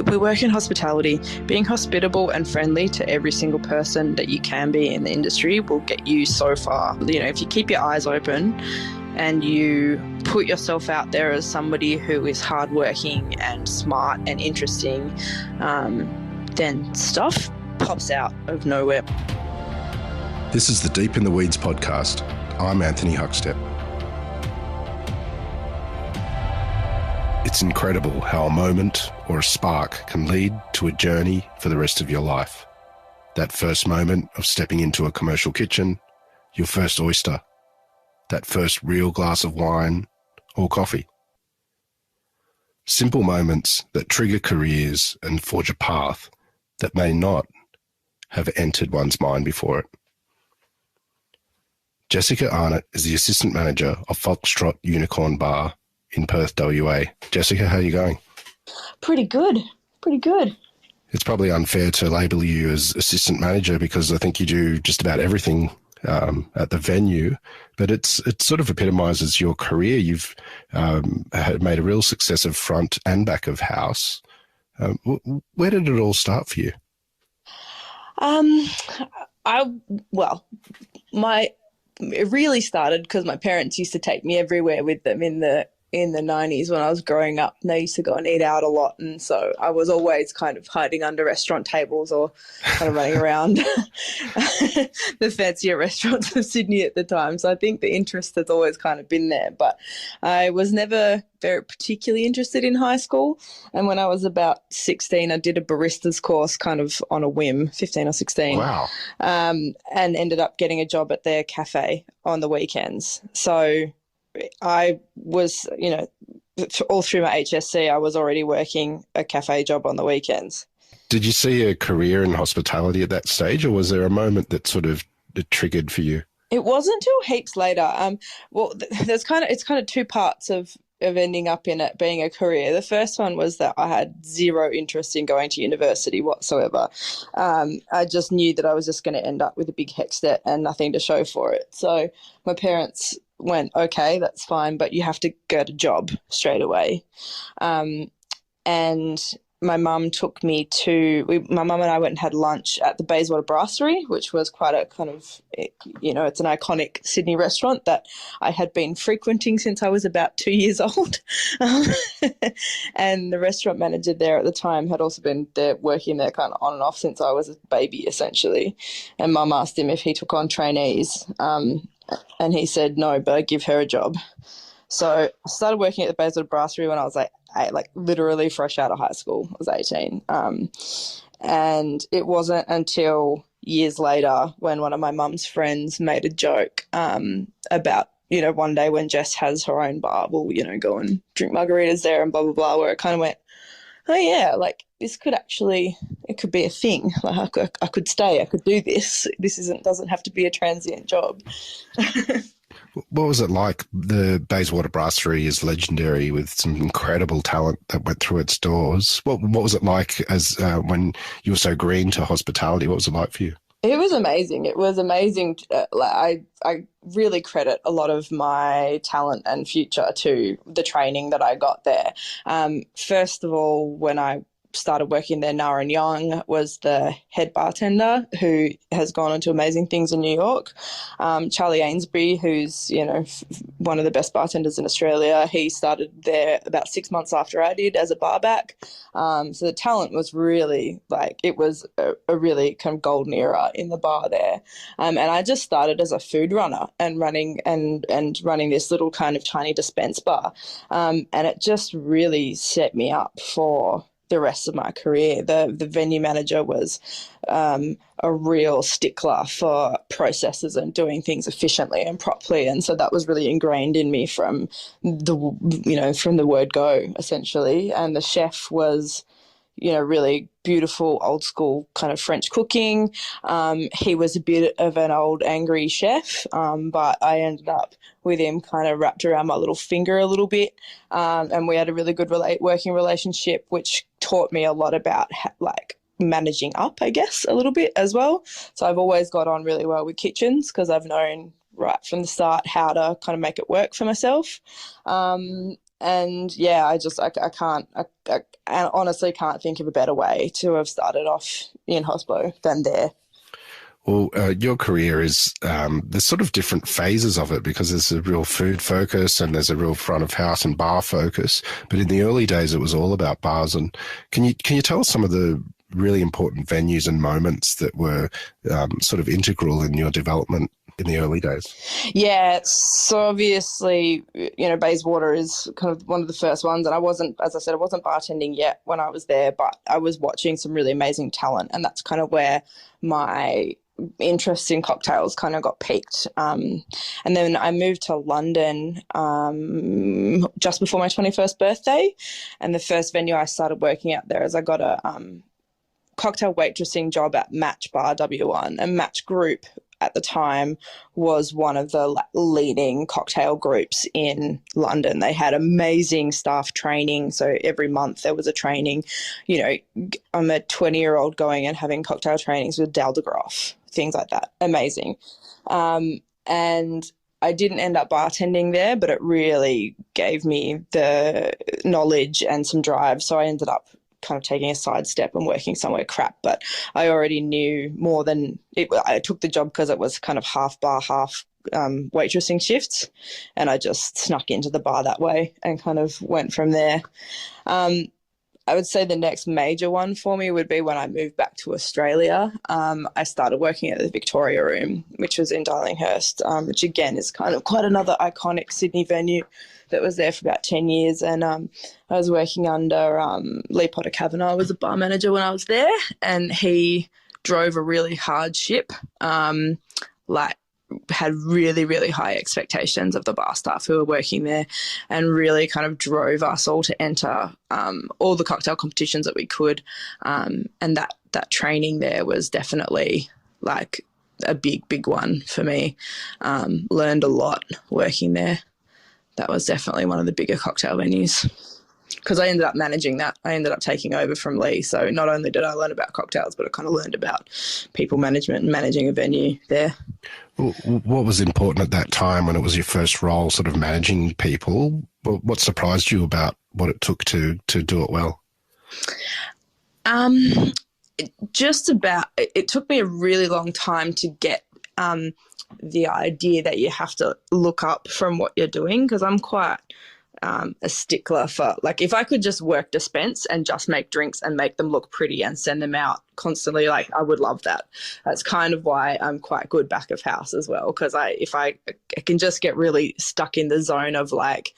we work in hospitality. Being hospitable and friendly to every single person that you can be in the industry will get you so far. You know, if you keep your eyes open and you put yourself out there as somebody who is hardworking and smart and interesting, then stuff pops out of nowhere. This is the Deep in the Weeds podcast. I'm Anthony Huckstep. It's incredible how a moment or a spark can lead to a journey for the rest of your life. That first moment of stepping into a commercial kitchen, your first oyster, that first real glass of wine or coffee. Simple moments that trigger careers and forge a path that may not have entered one's mind before it. Jessica Arnott is the assistant manager of Foxtrot Unicorn Bar in Perth, WA. Jessica, how are you going? Pretty good. It's probably unfair to label you as assistant manager because I think you do just about everything at the venue, but it sort of epitomizes your career. You've had made a real success of front and back of house. Where did it all start for you? It really started because my parents used to take me everywhere with them in the 90s when I was growing up. And they used to go and eat out a lot, and so I was always kind of hiding under restaurant tables or kind of running around the fancier restaurants of Sydney at the time. So I think the interest has always kind of been there, but I was never very particularly interested in high school. And when I was about 16, I did a barista's course kind of on a whim, 15 or 16. Wow. And ended up getting a job at their cafe on the weekends. So I was, all through my HSC, I was already working a cafe job on the weekends. Did you see a career in hospitality at that stage, or was there a moment that sort of triggered for you? It wasn't until heaps later. It's kind of two parts of ending up in it being a career. The first one was that I had zero interest in going to university whatsoever. I just knew that I was just going to end up with a big HECS debt and nothing to show for it. So my parents went, okay, that's fine, but you have to get a job straight away. And my mum took me my mum and I went and had lunch at the Bayswater Brasserie, which was quite a kind of, it's an iconic Sydney restaurant that I had been frequenting since I was about 2 years old. And the restaurant manager there at the time had also been there working there kind of on and off since I was a baby, essentially. And mum asked him if he took on trainees. And he said no, but I'd give her a job. So I started working at the Bayswater Brasserie when I was literally fresh out of high school. I was 18. And it wasn't until years later when one of my mum's friends made a joke about, one day when Jess has her own bar, we'll, go and drink margaritas there and blah, blah, blah, where it kind of went, oh yeah, this could actually, it could be a thing. I could stay, I could do this. This doesn't have to be a transient job. What was it like? The Bayswater Brasserie is legendary with some incredible talent that went through its doors. What was it like as when you were so green to hospitality? What was it like for you? It was amazing. It was amazing. I really credit a lot of my talent and future to the training that I got there. First of all, when I started working there, Nara and Young was the head bartender who has gone on to amazing things in New York. Charlie Ainsbury, who's, one of the best bartenders in Australia, he started there about 6 months after I did as a barback. So the talent was really it was a really kind of golden era in the bar there. And I just started as a food runner and running this little kind of tiny dispense bar. And it just really set me up for the rest of my career. The venue manager was a real stickler for processes and doing things efficiently and properly, and so that was really ingrained in me from the word go, essentially. And the chef was really beautiful, old school kind of French cooking. He was a bit of an old angry chef, but I ended up with him kind of wrapped around my little finger a little bit. And we had a really good working relationship, which taught me a lot about managing up, I guess, a little bit as well. So I've always got on really well with kitchens because I've known right from the start how to kind of make it work for myself. And yeah, I can't, I honestly can't think of a better way to have started off in hospo than there. Well, your career is, there's sort of different phases of it because there's a real food focus and there's a real front of house and bar focus. But in the early days, it was all about bars. And can you tell us some of the really important venues and moments that were sort of integral in your development in the early days? Yeah, so obviously, Bayswater is kind of one of the first ones. And I wasn't, as I said, I wasn't bartending yet when I was there, but I was watching some really amazing talent. And that's kind of where my interest in cocktails kind of got piqued. And then I moved to London just before my 21st birthday. And the first venue I started working at there is I got a cocktail waitressing job at Match Bar W1. And Match Group at the time was one of the leading cocktail groups in London. They had amazing staff training. So every month there was a training. I'm a 20-year-old going and having cocktail trainings with Dal de Groff, things like that. Amazing. And I didn't end up bartending there, but it really gave me the knowledge and some drive. So I ended up kind of taking a sidestep and working somewhere crap, but I already knew more than it. I took the job because it was kind of half bar, half waitressing shifts, and I just snuck into the bar that way and kind of went from there. I would say the next major one for me would be when I moved back to Australia. I started working at the Victoria Room, which was in Darlinghurst, which again is kind of quite another iconic Sydney venue that was there for about 10 years. And I was working under Lee Potter Kavanagh was a bar manager when I was there, and he drove a really hard ship, had really, really high expectations of the bar staff who were working there, and really kind of drove us all to enter all the cocktail competitions that we could. And that training there was definitely like a big, big one for me. Learned a lot working there. That was definitely one of the bigger cocktail venues because I ended up managing that. I ended up taking over from Lee. So not only did I learn about cocktails, but I kind of learned about people management and managing a venue there. What was important at that time when it was your first role, sort of managing people? What surprised you about what it took to do it well? It took me a really long time to get the idea that you have to look up from what you're doing, because I'm quite a stickler for, like, if I could just work dispense and just make drinks and make them look pretty and send them out constantly, like, I would love that. That's kind of why I'm quite good back of house as well, because if I can just get really stuck in the zone of like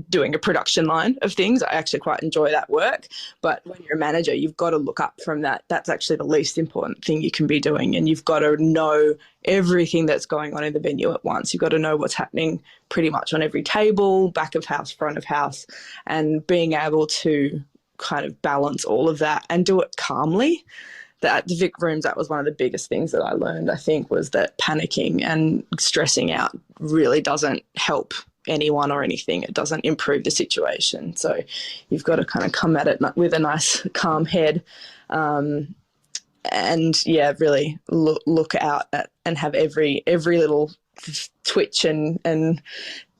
doing a production line of things. I actually quite enjoy that work. But when you're a manager, you've got to look up from that. That's actually the least important thing you can be doing. And you've got to know everything that's going on in the venue at once. You've got to know what's happening pretty much on every table, back of house, front of house, and being able to kind of balance all of that and do it calmly. At the Vic Rooms, that was one of the biggest things that I learned, I think, was that panicking and stressing out really doesn't help anyone or anything. It doesn't improve the situation. So you've got to kind of come at it with a nice calm head, and really look out at and have every little twitch and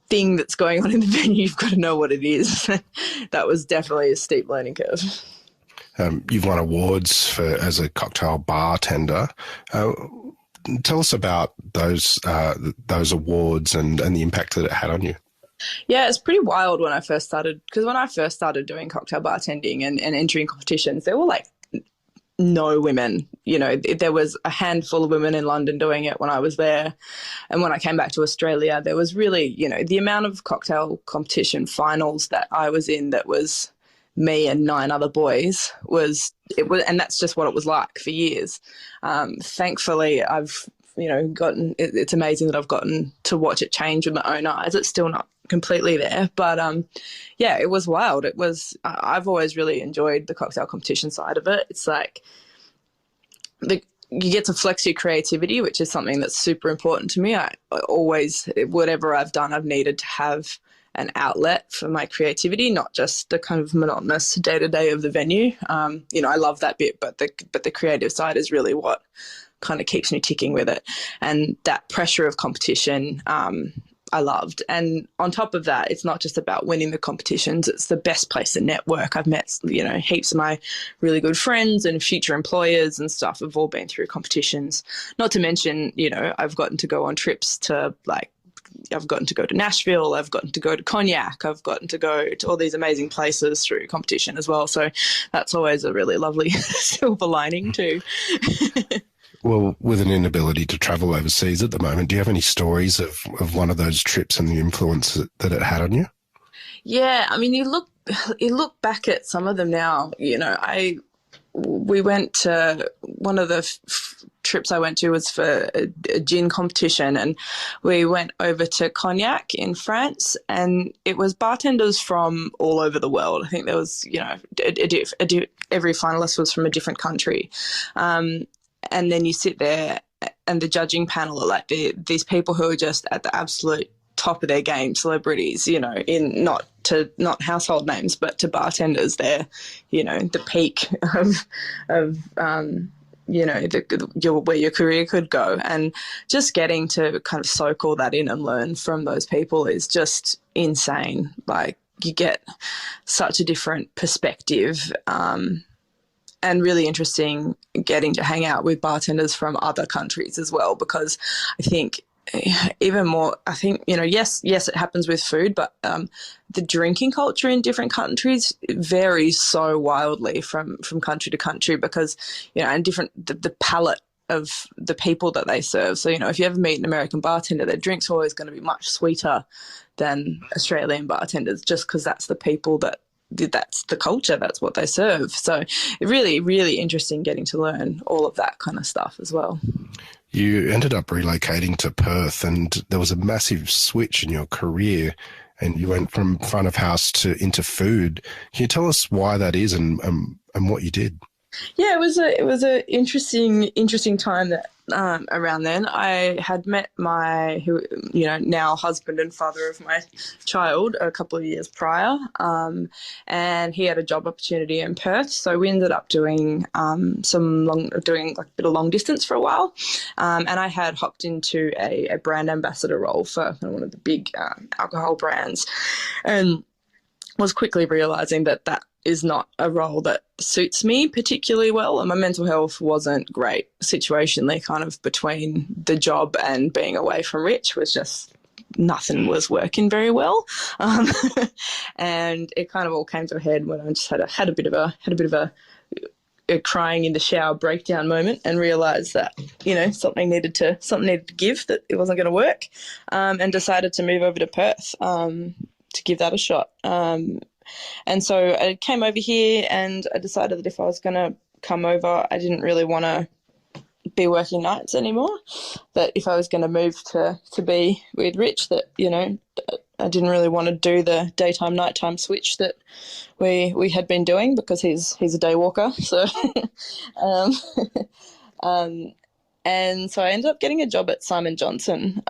thing that's going on in the venue. You've got to know what it is. That was definitely a steep learning curve. You've won awards as a cocktail bartender. Tell us about those awards and the impact that it had on you. Yeah, it's pretty wild when I first started, because when I first started doing cocktail bartending and entering competitions, there were like no women. There was a handful of women in London doing it when I was there. And when I came back to Australia, there was really, the amount of cocktail competition finals that I was in that was me and 9 other boys and that's just what it was like for years. Thankfully, I've gotten, it's amazing that I've gotten to watch it change with my own eyes. It's still not completely there, but it was wild. I've always really enjoyed the cocktail competition side of it. It's like you get to flex your creativity, which is something that's super important to me. I always, whatever I've done, I've needed to have an outlet for my creativity, not just the kind of monotonous day-to-day of the venue. I love that bit, but the creative side is really what kind of keeps me ticking with it. And that pressure of competition, I loved. And on top of that, it's not just about winning the competitions. It's the best place to network. I've met, heaps of my really good friends and future employers and stuff have all been through competitions. Not to mention, I've gotten to go on trips to I've gotten to go to Nashville, I've gotten to go to Cognac, I've gotten to go to all these amazing places through competition as well. So that's always a really lovely silver lining too. Well, with an inability to travel overseas at the moment, do you have any stories of one of those trips and the influence that it had on you? Yeah, I mean, you look back at some of them now. We went to one of the trips I went to was for a gin competition, and we went over to Cognac in France, and it was bartenders from all over the world. I think there was, every finalist was from a different country. And then you sit there and the judging panel are like these people who are just at the absolute top of their game, celebrities, in not household names, but to bartenders, they're, the peak of where your career could go. And just getting to kind of soak all that in and learn from those people is just insane. Like, you get such a different perspective, and really interesting getting to hang out with bartenders from other countries as well, because I think even more, yes, it happens with food, but the drinking culture in different countries varies so wildly from country to country because, and the palate of the people that they serve. So, if you ever meet an American bartender, their drinks are always going to be much sweeter than Australian bartenders just because that's the people that's the culture, that's what they serve. So really, really interesting getting to learn all of that kind of stuff as well. You ended up relocating to Perth and there was a massive switch in your career and you went from front of house into food. Can you tell us why that is and what you did? Yeah, it was a interesting time that around then. I had met my now husband and father of my child a couple of years prior, and he had a job opportunity in Perth. So we ended up doing like a bit of long distance for a while, and I had hopped into a brand ambassador role for one of the big alcohol brands, and was quickly realizing that is not a role that suits me particularly well. And my mental health wasn't great situationally, kind of between the job and being away from Rich was just nothing was working very well. And it kind of all came to a head when I just had a bit of a crying in the shower breakdown moment and realised that something needed to give, that it wasn't going to work, and decided to move over to Perth to give that a shot. And so I came over here and I decided that if I was going to come over, I didn't really want to be working nights anymore, that if I was going to move to be with Rich, that, I didn't really want to do the daytime, nighttime switch that we had been doing because he's a day walker. So, and so I ended up getting a job at Simon Johnson,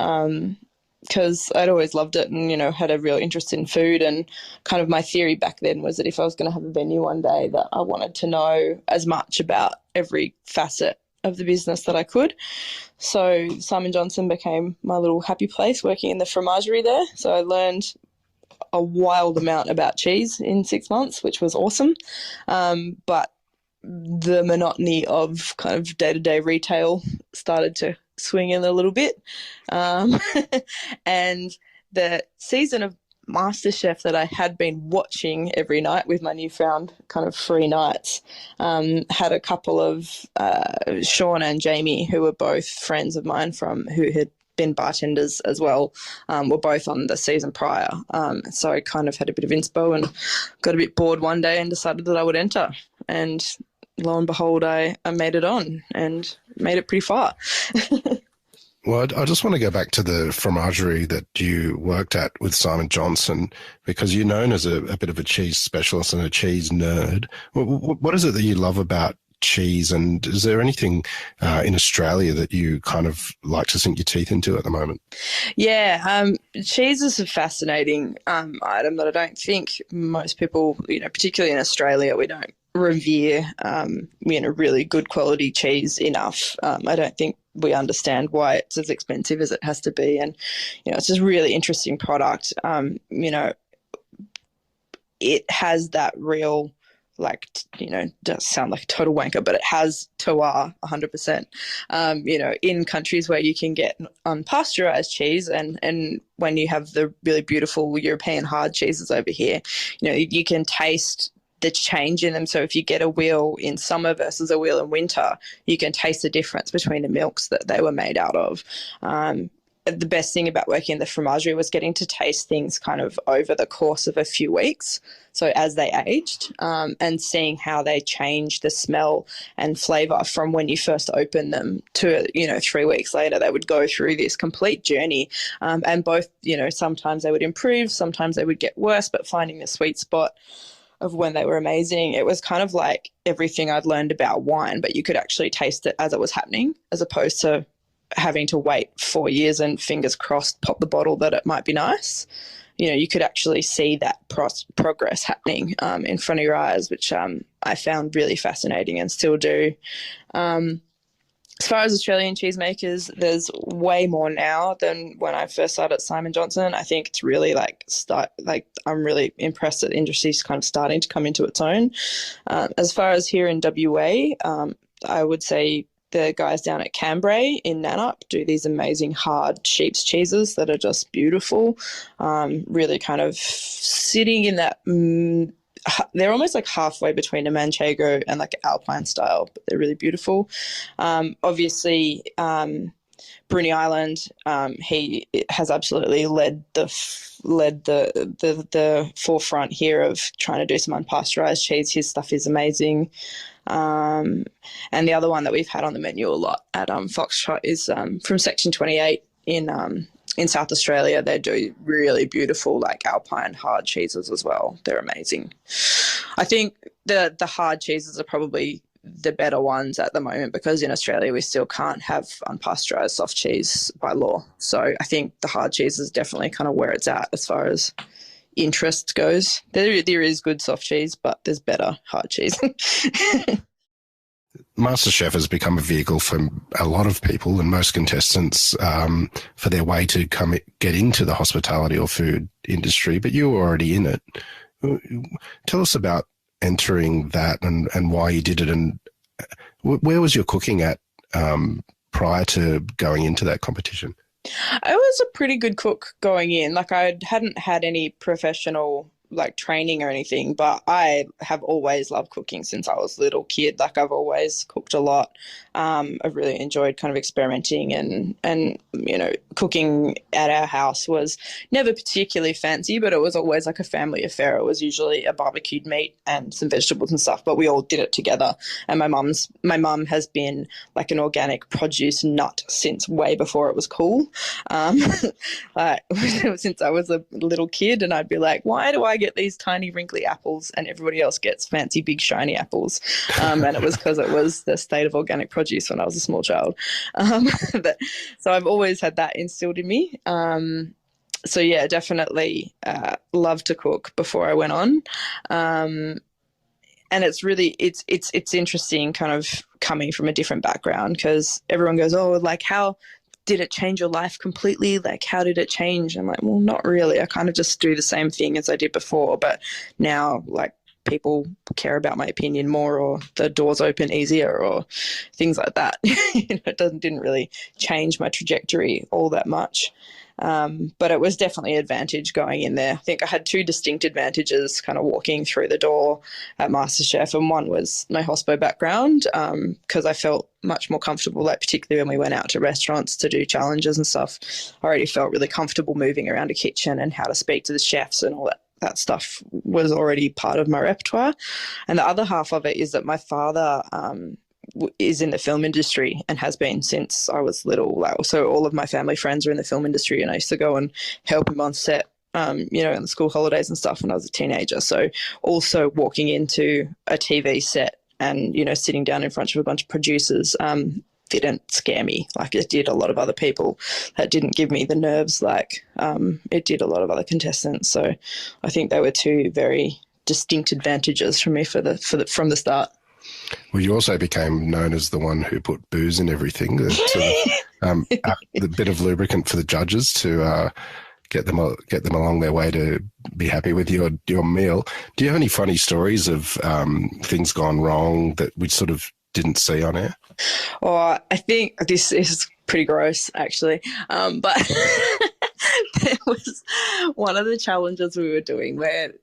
because I'd always loved it and, had a real interest in food. And kind of my theory back then was that if I was going to have a venue one day, that I wanted to know as much about every facet of the business that I could. So Simon Johnson became my little happy place, working in the fromagerie there. So I learned a wild amount about cheese in 6 months, which was awesome. But the monotony of kind of day-to-day retail started to swing in a little bit. And the season of MasterChef that I had been watching every night with my newfound kind of free nights had a couple of Sean and Jamie, who were both friends of mine who had been bartenders as well, were both on the season prior. So I kind of had a bit of inspo and got a bit bored one day and decided that I would enter. And lo and behold, I made it on and made it pretty far. Well, I just want to go back to the fromagerie that you worked at with Simon Johnson, because you're known as a bit of a cheese specialist and a cheese nerd. What is it that you love about cheese, and is there anything in Australia that you kind of like to sink your teeth into at the moment? Yeah, cheese is a fascinating item that I don't think most people, particularly in Australia, we don't revere, really good quality cheese enough. I don't think we understand why it's as expensive as it has to be. And, it's just a really interesting product. It has that real, like, does sound like a total wanker, but it has terroir 100%. In countries where you can get unpasteurized cheese, and when you have the really beautiful European hard cheeses over here, you can taste the change in them. So if you get a wheel in summer versus a wheel in winter, you can taste the difference between the milks that they were made out of. The best thing about working in the fromagerie was getting to taste things kind of over the course of a few weeks. So as they aged, and seeing how they change the smell and flavour from when you first open them to, 3 weeks later, they would go through this complete journey. And both, sometimes they would improve, sometimes they would get worse, but finding the sweet spot of when they were amazing. It was kind of like everything I'd learned about wine, but you could actually taste it as it was happening, as opposed to having to wait 4 years and fingers crossed pop the bottle that it might be nice. You could actually see that progress happening in front of your eyes, which I found really fascinating and still do. As far as Australian cheesemakers, there's way more now than when I first started at Simon Johnson. I think it's really I'm really impressed that the industry's kind of starting to come into its own. As far as here in WA, I would say the guys down at Cambrai in Nannup do these amazing hard sheep's cheeses that are just beautiful. Really kind of sitting in that, they're almost like halfway between a Manchego and like Alpine style, but they're really beautiful. Obviously, Bruny Island, he has absolutely led the forefront here of trying to do some unpasteurized cheese. His stuff is amazing. And the other one that we've had on the menu a lot at Foxtrot is from Section 28 in South Australia. They do really beautiful like Alpine hard cheeses as well. They're amazing. I think the hard cheeses are probably the better ones at the moment, because in Australia we still can't have unpasteurized soft cheese by law. So I think the hard cheese is definitely kind of where it's at as far as interest goes. There is good soft cheese, but there's better hard cheese. MasterChef has become a vehicle for a lot of people and most contestants for their way to get into the hospitality or food industry, but you were already in it. Tell us about entering that and why you did it, and where was your cooking at prior to going into that competition? I was a pretty good cook going in. Like, I hadn't had any professional like training or anything, but I have always loved cooking since I was a little kid. Like, I've always cooked a lot. I've really enjoyed kind of experimenting, and cooking at our house was never particularly fancy, but it was always like a family affair. It was usually a barbecued meat and some vegetables and stuff, but we all did it together. And my mum has been like an organic produce nut since way before it was cool. Since I was a little kid, and I'd be like, why do I get these tiny wrinkly apples and everybody else gets fancy big shiny apples? And it was because it was the state of organic produce when I was a small child. So I've always had that instilled in me. So yeah, definitely loved to cook before I went on. And it's really, it's interesting kind of coming from a different background, because everyone goes, oh, like, how did it change your life completely? Like, how did it change? I'm like, well, not really. I kind of just do the same thing as I did before, but now, like, people care about my opinion more, or the doors open easier, or things like that. It didn't really change my trajectory all that much. But it was definitely an advantage going in there. I think I had two distinct advantages kind of walking through the door at MasterChef, and one was my hospo background, because I felt much more comfortable, like particularly when we went out to restaurants to do challenges and stuff. I already felt really comfortable moving around a kitchen, and how to speak to the chefs and all that stuff was already part of my repertoire. And the other half of it is that my father is in the film industry and has been since I was little. So all of my family friends are in the film industry, and I used to go and help him on set, in the school holidays and stuff when I was a teenager. So also walking into a TV set and, sitting down in front of a bunch of producers didn't scare me like it did a lot of other people. That didn't give me the nerves like it did a lot of other contestants. So I think they were two very distinct advantages for me from the start. Well, you also became known as the one who put booze in everything, the bit of lubricant for the judges to get them along their way to be happy with your meal. Do you have any funny stories of things gone wrong that we sort of didn't see on air? Or I think this is pretty gross, actually. But there was one of the challenges we were doing where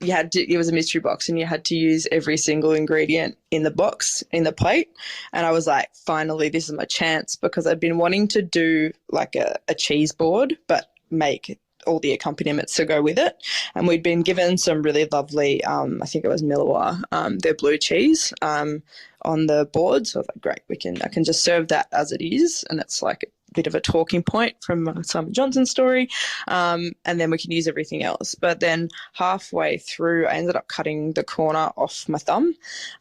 it was a mystery box and you had to use every single ingredient in the box, in the plate. And I was like, finally, this is my chance, because I'd been wanting to do like a cheese board, but make all the accompaniments to go with it. And we'd been given some really lovely, I think it was Millewa, their blue cheese on the board. So I was like, great, I can just serve that as it is. And that's like a bit of a talking point from Simon Johnson's story. And then we can use everything else. But then halfway through, I ended up cutting the corner off my thumb.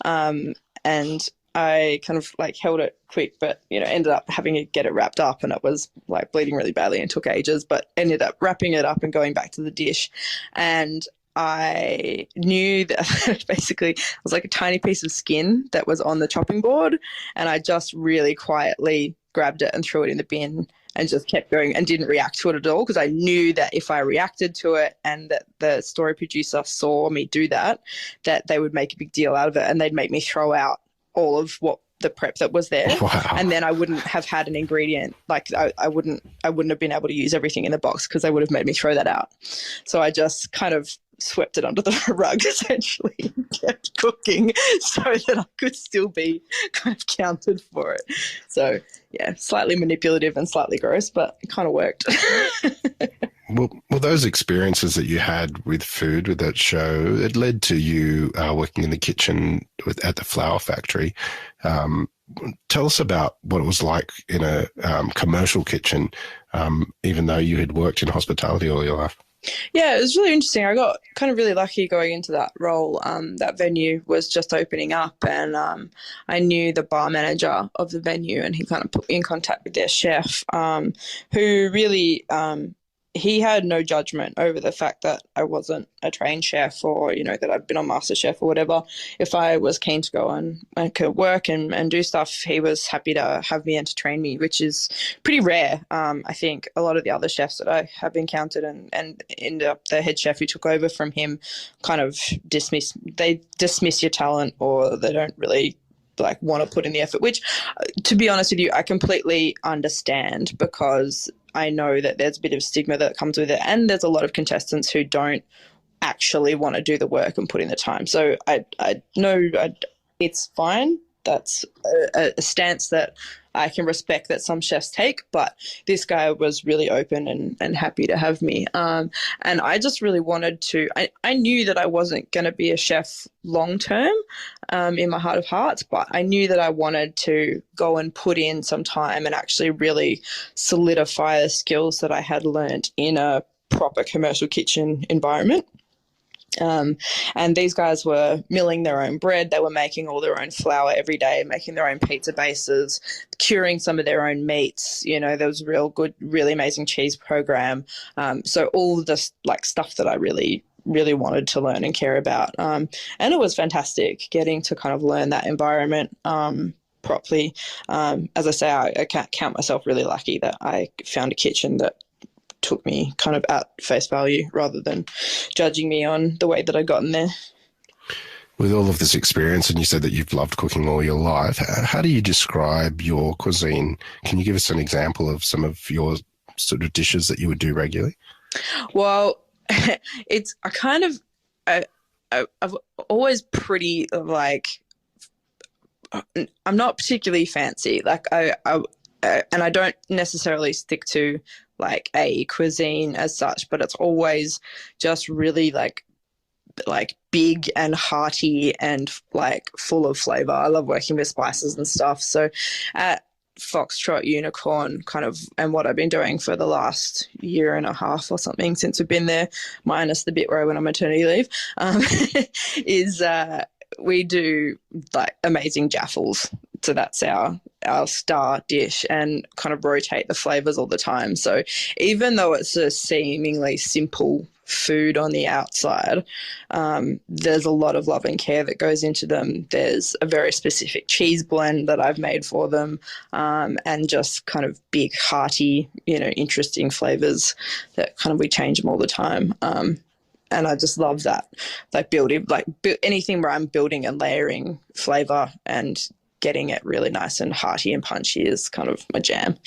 And I kind of like held it quick, but, ended up having to get it wrapped up, and it was like bleeding really badly and took ages, but ended up wrapping it up and going back to the dish. And I knew that basically it was like a tiny piece of skin that was on the chopping board, and I just really quietly grabbed it and threw it in the bin and just kept going and didn't react to it at all, because I knew that if I reacted to it and that the story producer saw me do that they would make a big deal out of it and they'd make me throw out all of what the prep that was there. Wow. And then I wouldn't have had an ingredient. Like I wouldn't have been able to use everything in the box, because they would have made me throw that out. So I just kind of swept it under the rug, essentially, and kept cooking so that I could still be kind of counted for it. So yeah, slightly manipulative and slightly gross, but it kind of worked. Well, those experiences that you had with food with that show, it led to you working in the kitchen at the flour factory. Tell us about what it was like in a commercial kitchen, even though you had worked in hospitality all your life. Yeah, it was really interesting. I got kind of really lucky going into that role. That venue was just opening up, and I knew the bar manager of the venue, and he kind of put me in contact with their chef, who really he had no judgment over the fact that I wasn't a trained chef, or, that I'd been on MasterChef or whatever. If I was keen to go and could work and do stuff, he was happy to have me and to train me, which is pretty rare. I think a lot of the other chefs that I have encountered and ended up the head chef who took over from him kind of dismiss your talent, or they don't really like want to put in the effort, which, to be honest with you, I completely understand, because I know that there's a bit of stigma that comes with it, and there's a lot of contestants who don't actually want to do the work and put in the time. So I know it's fine. That's a stance that I can respect that some chefs take, but this guy was really open and happy to have me. And I just really wanted to, I knew that I wasn't going to be a chef long term in my heart of hearts, but I knew that I wanted to go and put in some time and actually really solidify the skills that I had learned in a proper commercial kitchen environment. And these guys were milling their own bread. They were making all their own flour every day, making their own pizza bases, curing some of their own meats. There was a real good, really amazing cheese program. So all this like stuff that I really, really wanted to learn and care about. And it was fantastic getting to kind of learn that environment properly. As I say, I can't count myself really lucky that I found a kitchen that took me kind of at face value rather than judging me on the way that I'd gotten there. With all of this experience, and you said that you've loved cooking all your life, how do you describe your cuisine? Can you give us an example of some of your sort of dishes that you would do regularly? Well, I've always pretty like, I'm not particularly fancy. Like and I don't necessarily stick to like a cuisine as such, but it's always just really like big and hearty and like full of flavor. I love working with spices and stuff. So at Foxtrot Unicorn and what I've been doing for the last year and a half or something since we've been there, minus the bit where I went on maternity leave, is we do like amazing jaffles. So that's our star dish, and kind of rotate the flavors all the time. So even though it's a seemingly simple food on the outside. There's a lot of love and care that goes into them. There's a very specific cheese blend that I've made for them, and just kind of big, hearty, interesting flavors that kind of we change them all the time. And I just love that, like building, anything where I'm building and layering flavor and getting it really nice and hearty and punchy is kind of my jam.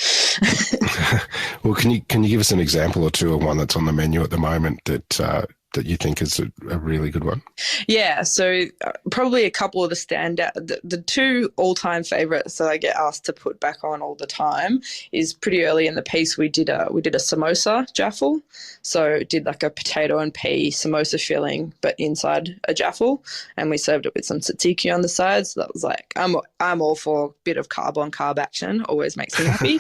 Well, can you give us an example or two of one that's on the menu at the moment that you think is a really good one? Yeah, so probably a couple of the standout, the two all-time favorites that I get asked to put back on all the time is pretty early in the piece. We did a samosa jaffle, so did like a potato and pea samosa filling, but inside a jaffle, and we served it with some tzatziki on the side. So that was like, I'm all for a bit of carb on carb action. Always makes me happy.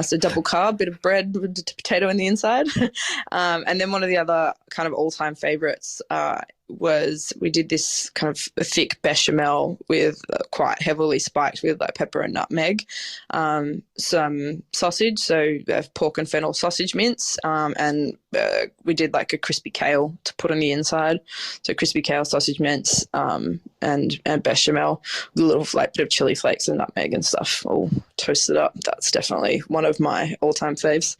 So double carb, bit of bread with potato in the inside, and then one of the other kind of all-time favorites was we did this kind of a thick bechamel with quite heavily spiked with like pepper and nutmeg, some sausage, so pork and fennel sausage mince, and we did like a crispy kale to put on the inside, so crispy kale, sausage mince, and bechamel with a little like bit of chili flakes and nutmeg and stuff all toasted up. That's definitely one of my all-time faves.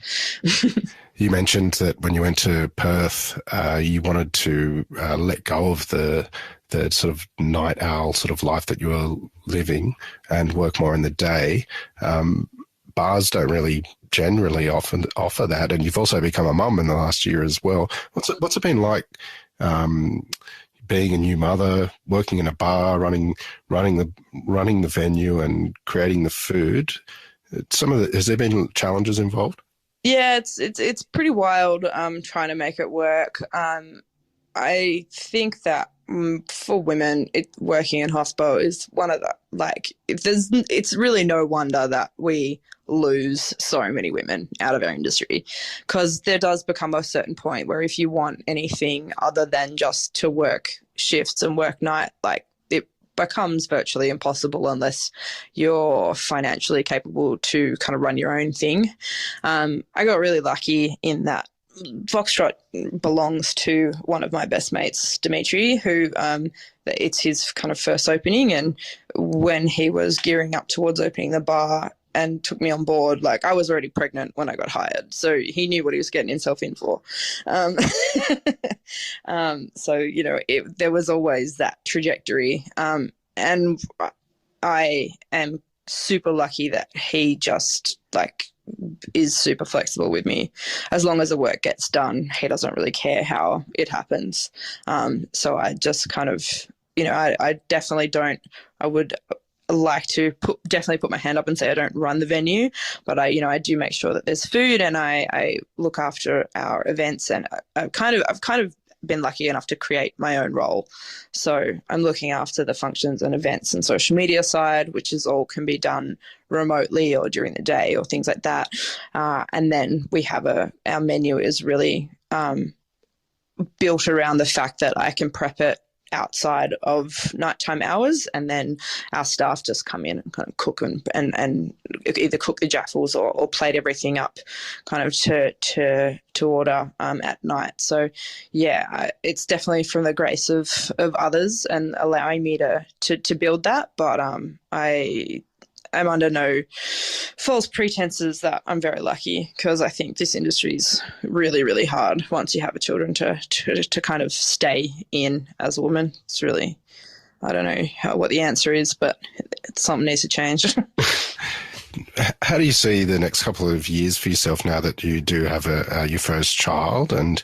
You mentioned that when you went to Perth, you wanted to let go of the sort of night owl sort of life that you were living and work more in the day. Bars don't really generally often offer that, and you've also become a mum in the last year as well. What's it been like being a new mother, working in a bar, running the venue, and creating the food? Has there been challenges involved? Yeah, it's pretty wild trying to make it work. I think that for women, working in hospital is one of the, it's really no wonder that we lose so many women out of our industry, because there does become a certain point where if you want anything other than just to work shifts and work night, like it becomes virtually impossible unless you're financially capable to kind of run your own thing. I got really lucky in that Foxtrot belongs to one of my best mates, Dimitri, who it's his kind of first opening. And when he was gearing up towards opening the bar and took me on board, like I was already pregnant when I got hired. So he knew what he was getting himself in for. So, there was always that trajectory. And I am super lucky that he just is super flexible with me. As long as the work gets done, he doesn't really care how it happens. So I just kind of, I definitely don't, I would like to definitely put my hand up and say I don't run the venue, but I do make sure that there's food, and I look after our events, and I've kind of been lucky enough to create my own role. So I'm looking after the functions and events and social media side, which is all can be done remotely or during the day or things like that. And then we have our menu is really built around the fact that I can prep it outside of nighttime hours, and then our staff just come in and kind of cook and either cook the jaffles or plate everything up kind of to order at night. So yeah, it's definitely from the grace of others and allowing me to build that, but I'm under no false pretenses that I'm very lucky, because I think this industry is really, really hard once you have children to kind of stay in as a woman. It's really, I don't know what the answer is, but something needs to change. How do you see the next couple of years for yourself now that you do have your first child, and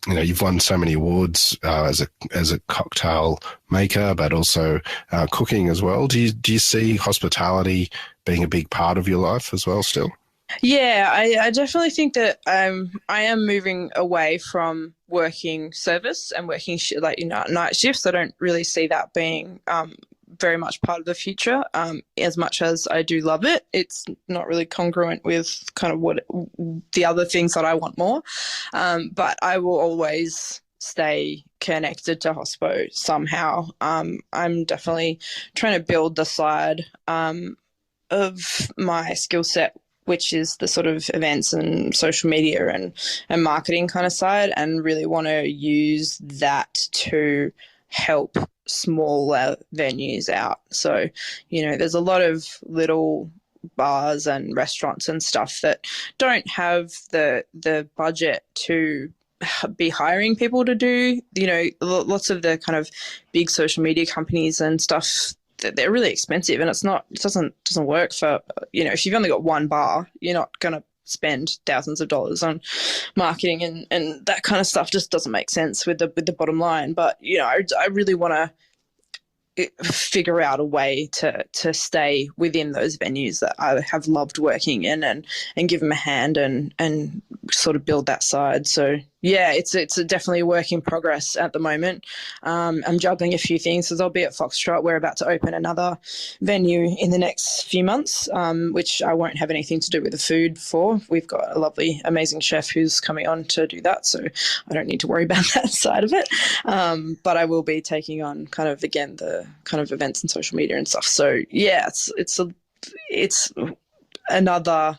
you've won so many awards as a cocktail maker, but also cooking as well? Do you see hospitality being a big part of your life as well still? Yeah, I definitely think that I am moving away from working service and working night shifts. I don't really see that being very much part of the future. As much as I do love it, it's not really congruent with kind of what the other things that I want more. But I will always stay connected to hospo somehow. I'm definitely trying to build the side of my skill set which is the sort of events and social media and marketing kind of side, and really want to use that to help smaller venues out. So, there's a lot of little bars and restaurants and stuff that don't have the budget to be hiring people to do, lots of the kind of big social media companies and stuff, they're really expensive, and it doesn't work for, if you've only got one bar, you're not going to spend thousands of dollars on marketing and that kind of stuff. Just doesn't make sense with the bottom line. But, I really want to figure out a way to stay within those venues that I have loved working in and give them a hand and sort of build that side. So yeah, it's definitely a work in progress at the moment. I'm juggling a few things because I'll be at Foxtrot. We're about to open another venue in the next few months, which I won't have anything to do with the food for. We've got a lovely, amazing chef who's coming on to do that, so I don't need to worry about that side of it. But I will be taking on kind of, again, the kind of events and social media and stuff. So yeah, it's another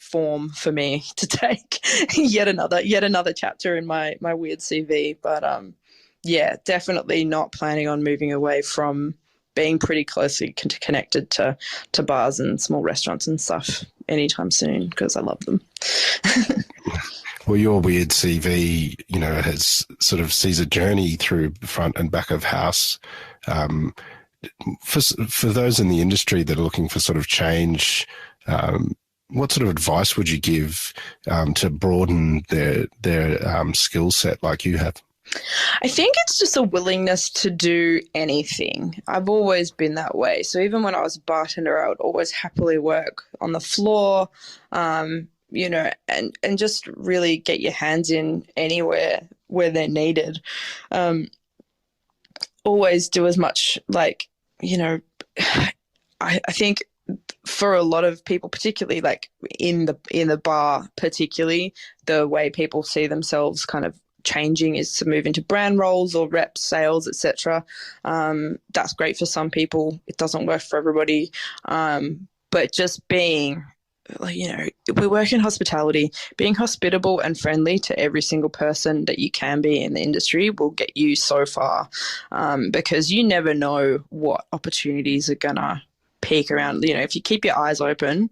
form for me to take, yet another chapter in my weird CV. But yeah, definitely not planning on moving away from being pretty closely connected to bars and small restaurants and stuff anytime soon, because I love them. Well, your weird CV, has sort of sees a journey through front and back of house. For those in the industry that are looking for sort of change, what sort of advice would you give to broaden their skill set like you have? I think it's just a willingness to do anything. I've always been that way. So even when I was a bartender, I would always happily work on the floor, and just really get your hands in anywhere where they're needed. Always do as much, I think for a lot of people, particularly like in the bar, particularly the way people see themselves kind of changing is to move into brand roles or rep sales, etc. That's great for some people. It doesn't work for everybody. But just being, we work in hospitality, being hospitable and friendly to every single person that you can be in the industry will get you so far, because you never know what opportunities are going to peek around. If you keep your eyes open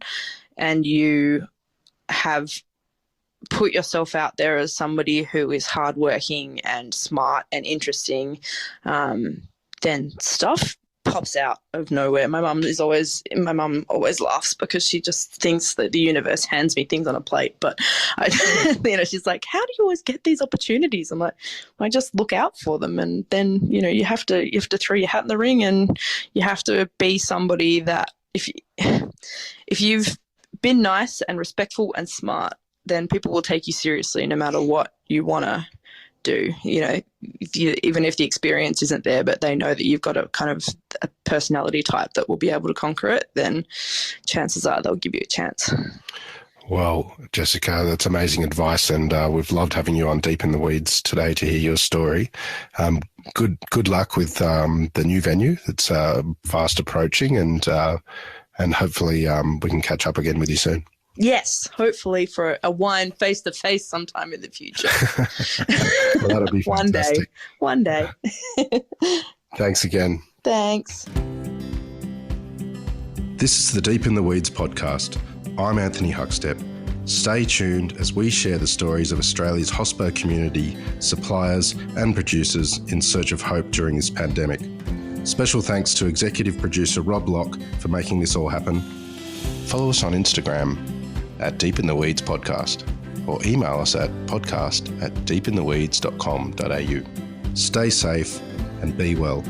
and you have put yourself out there as somebody who is hardworking and smart and interesting, then stuff pops out of nowhere. My mum always laughs because she just thinks that the universe hands me things on a plate. But she's like, "How do you always get these opportunities?" I'm like, I just look out for them, and then you have to throw your hat in the ring, and you have to be somebody that if you've been nice and respectful and smart, then people will take you seriously no matter what you want to do. Even if the experience isn't there, but they know that you've got a kind of a personality type that will be able to conquer it, then chances are they'll give you a chance. Well, Jessica, that's amazing advice, and we've loved having you on Deep in the Weeds today to hear your story. Good luck with the new venue that's fast approaching, and hopefully we can catch up again with you soon. Yes, hopefully for a wine face-to-face sometime in the future. Well, that'll be fantastic. One day. Thanks again. Thanks. This is the Deep in the Weeds podcast. I'm Anthony Huckstep. Stay tuned as we share the stories of Australia's hospo community, suppliers and producers in search of hope during this pandemic. Special thanks to executive producer Rob Locke for making this all happen. Follow us on Instagram at Deep in the Weeds Podcast, or email us at podcast@deepintheweeds.com.au. Stay safe and be well.